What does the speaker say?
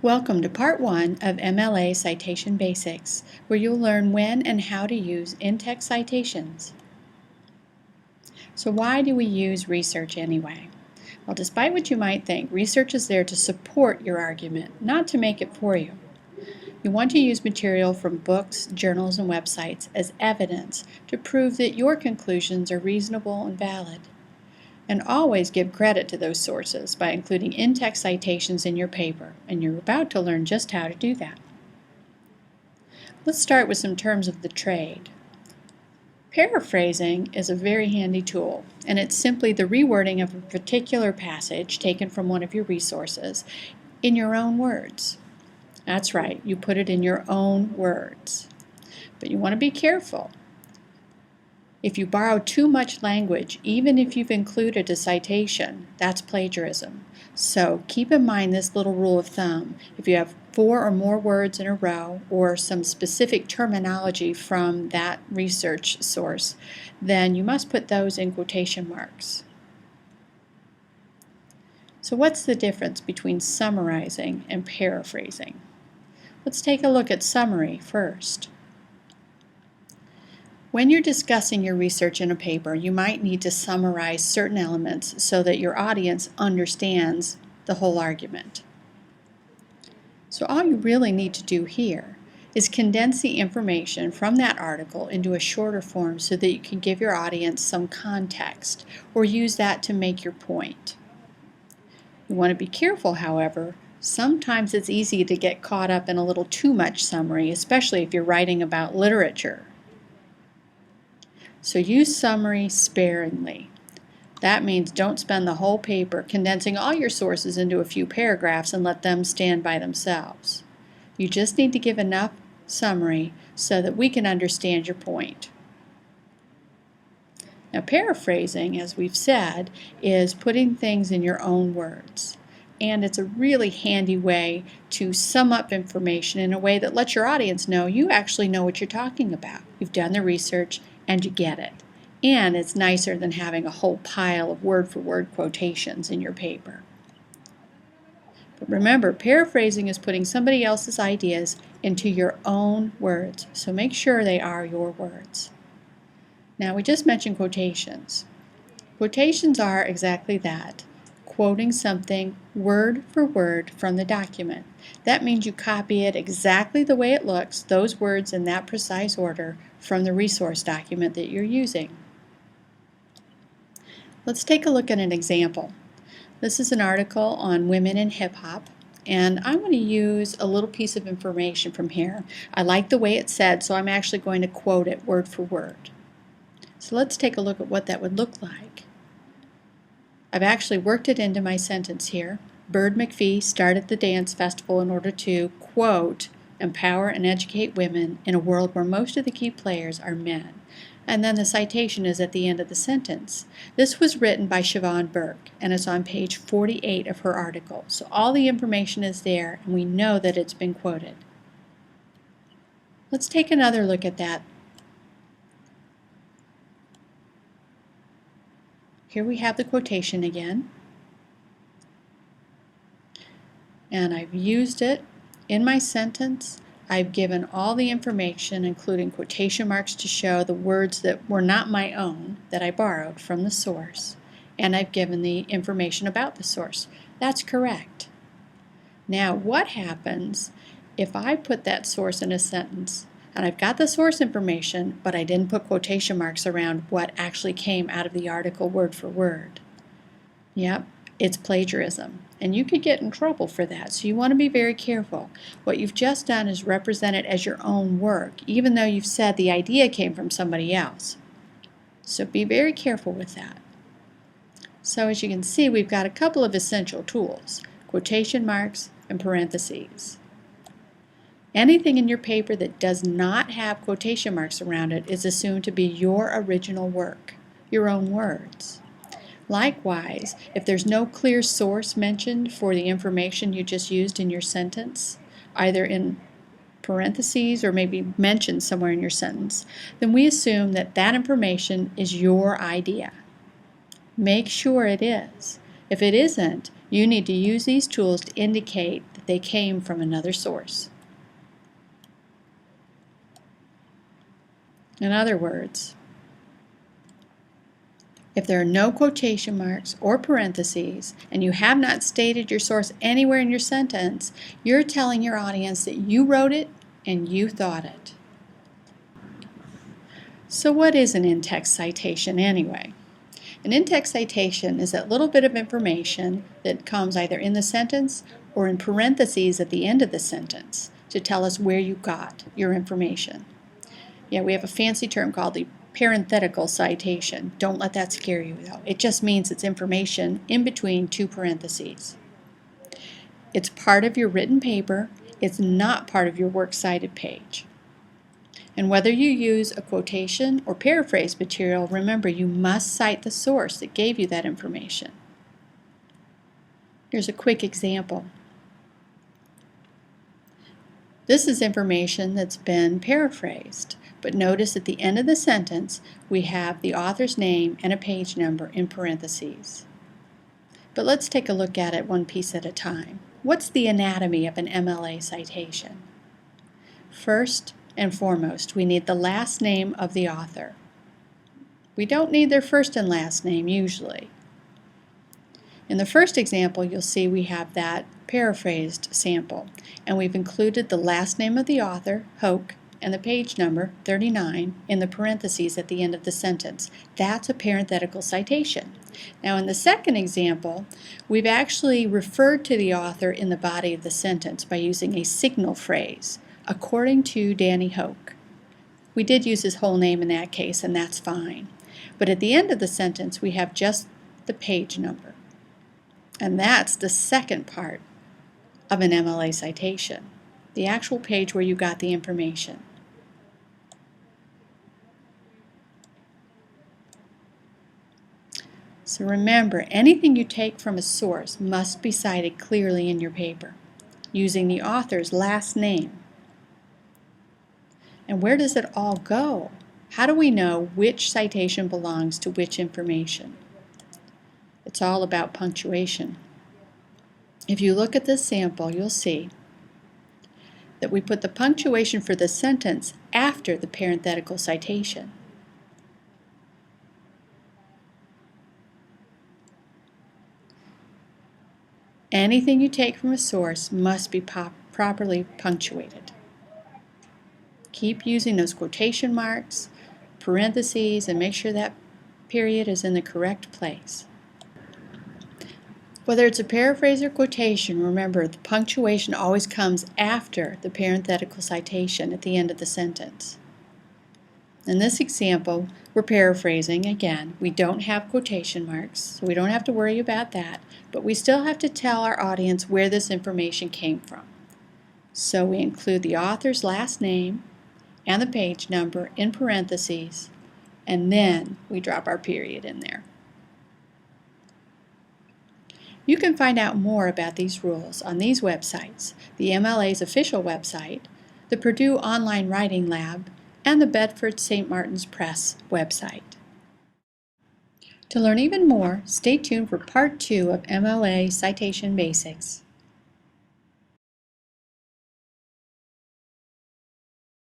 Welcome to Part 1 of MLA Citation Basics, where you'll learn when and how to use in-text citations. So why do we use research anyway? Well, despite what you might think, research is there to support your argument, not to make it for you. You want to use material from books, journals, and websites as evidence to prove that your conclusions are reasonable and valid. And always give credit to those sources by including in-text citations in your paper, and you're about to learn just how to do that. Let's start with some terms of the trade. Paraphrasing is a very handy tool, and it's simply the rewording of a particular passage taken from one of your resources in your own words. That's right, you put it in your own words. But you want to be careful. If you borrow too much language, even if you've included a citation, that's plagiarism. So keep in mind this little rule of thumb. If you have 4 or more words in a row or some specific terminology from that research source, then you must put those in quotation marks. So what's the difference between summarizing and paraphrasing? Let's take a look at summary first. When you're discussing your research in a paper, you might need to summarize certain elements so that your audience understands the whole argument. So all you really need to do here is condense the information from that article into a shorter form so that you can give your audience some context or use that to make your point. You want to be careful, however. Sometimes it's easy to get caught up in a little too much summary, especially if you're writing about literature. So use summary sparingly. That means don't spend the whole paper condensing all your sources into a few paragraphs and let them stand by themselves. You just need to give enough summary so that we can understand your point. Now, paraphrasing, as we've said, is putting things in your own words. And it's a really handy way to sum up information in a way that lets your audience know you actually know what you're talking about. You've done the research and you get it. And it's nicer than having a whole pile of word-for-word quotations in your paper. But remember, paraphrasing is putting somebody else's ideas into your own words, so make sure they are your words. Now, we just mentioned quotations. Quotations are exactly that, quoting something word for word from the document. That means you copy it exactly the way it looks, those words in that precise order, from the resource document that you're using. Let's take a look at an example. This is an article on women in hip-hop, and I'm going to use a little piece of information from here. I like the way it's said, so I'm actually going to quote it word for word. So let's take a look at what that would look like. I've actually worked it into my sentence here. Bird McPhee started the dance festival in order to, quote, empower and educate women in a world where most of the key players are men. And then the citation is at the end of the sentence. This was written by Siobhan Burke, and it's on page 48 of her article. So all the information is there, and we know that it's been quoted. Let's take another look at that. Here we have the quotation again. And I've used it in my sentence. I've given all the information, including quotation marks to show the words that were not my own, that I borrowed from the source. And I've given the information about the source. That's correct. Now, what happens if I put that source in a sentence, and I've got the source information, but I didn't put quotation marks around what actually came out of the article word for word? Yep, it's plagiarism. And you could get in trouble for that, so you want to be very careful. What you've just done is represent it as your own work, even though you've said the idea came from somebody else. So be very careful with that. So as you can see, we've got a couple of essential tools, quotation marks and parentheses. Anything in your paper that does not have quotation marks around it is assumed to be your original work, your own words. Likewise, if there's no clear source mentioned for the information you just used in your sentence, either in parentheses or maybe mentioned somewhere in your sentence, then we assume that that information is your idea. Make sure it is. If it isn't, you need to use these tools to indicate they came from another source. In other words, if there are no quotation marks or parentheses and you have not stated your source anywhere in your sentence, you're telling your audience that you wrote it and you thought it. So what is an in-text citation anyway? An in-text citation is that little bit of information that comes either in the sentence or in parentheses at the end of the sentence to tell us where you got your information. Yeah, we have a fancy term called the parenthetical citation. Don't let that scare you though. It just means it's information in between two parentheses. It's part of your written paper. It's not part of your works cited page. And whether you use a quotation or paraphrase material, remember you must cite the source that gave you that information. Here's a quick example. This is information that's been paraphrased, but notice at the end of the sentence we have the author's name and a page number in parentheses. But let's take a look at it one piece at a time. What's the anatomy of an MLA citation? First and foremost, we need the last name of the author. We don't need their first and last name usually. In the first example, you'll see we have that paraphrased sample, and we've included the last name of the author, Hoke, and the page number, 39, in the parentheses at the end of the sentence. That's a parenthetical citation. Now in the second example, we've actually referred to the author in the body of the sentence by using a signal phrase, according to Danny Hoke. We did use his whole name in that case, and that's fine. But at the end of the sentence, we have just the page number. And that's the second part of an MLA citation, the actual page where you got the information. So remember, anything you take from a source must be cited clearly in your paper, using the author's last name. And where does it all go? How do we know which citation belongs to which information? It's all about punctuation. If you look at this sample, you'll see that we put the punctuation for the sentence after the parenthetical citation. Anything you take from a source must be properly punctuated. Keep using those quotation marks, parentheses, and make sure that period is in the correct place. Whether it's a paraphrase or quotation, remember the punctuation always comes after the parenthetical citation at the end of the sentence. In this example, we're paraphrasing again. We don't have quotation marks, so we don't have to worry about that, but we still have to tell our audience where this information came from. So we include the author's last name and the page number in parentheses, and then we drop our period in there. You can find out more about these rules on these websites, the MLA's official website, the Purdue Online Writing Lab, and the Bedford St. Martin's Press website. To learn even more, stay tuned for Part 2 of MLA Citation Basics.